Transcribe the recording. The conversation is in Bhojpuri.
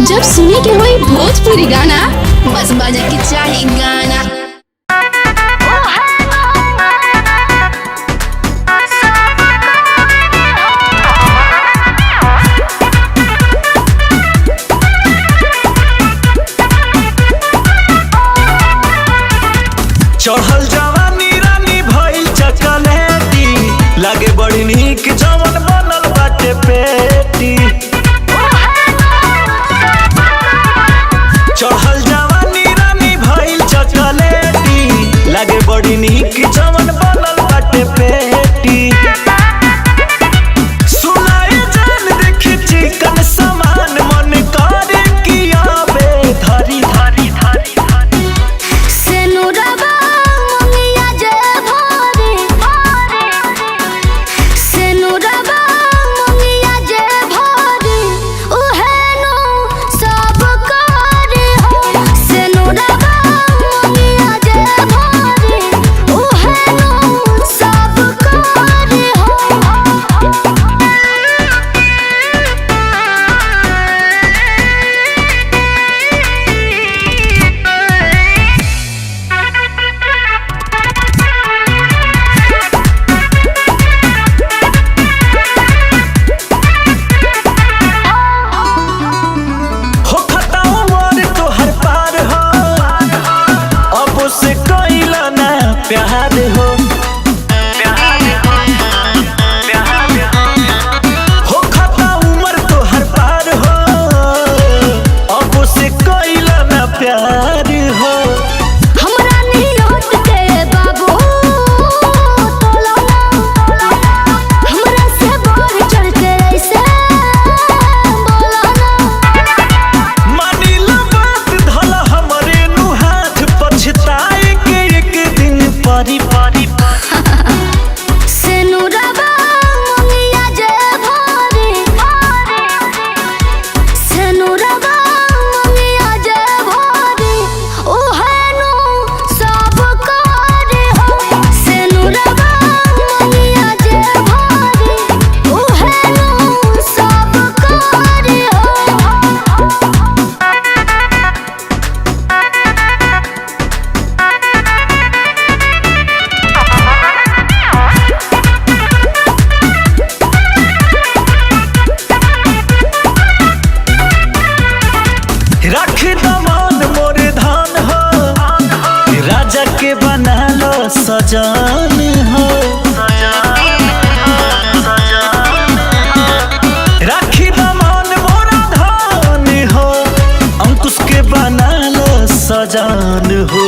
जब सुने के होई भोजपुरी गाना, बस बजे के चाही गाना। चढ़ल जवानी रानी भइल चकलेटी, लागे बड़ी नीक जवन बनल बाटे पेटी। चढ़ल जवानी रानी भइल चकलेटी, लागे बड़ी नीक जवन बनल बाटे पेटी। सुनाई जान देखी चिकन समान मन करे कि आवे धरी धरी धरी धरी। प्यार हो हो खाता उम्र तो हर पार हो, अब से कइला ना प्यार हो। हमरा नहीं होत के बाबू तोला ना, हमरा से बढ़ चढ़ के ऐसे बोला ना। मानी ला बात धला हमरे नु हाथ, पछताए के एक दिन परी परी सेनुरबा मंगिया जे भरे, सेनुरबा मंगिया जे भरे, ओहनु सब करे हो। सेनुरबा मंगिया जे भरे, ओहनु सब करे हो। रख दमान मोर धान हो, राजा के बना लो सजान हो। राखी दमान मोर धान हो, अंकुश के बना लो सजान हो।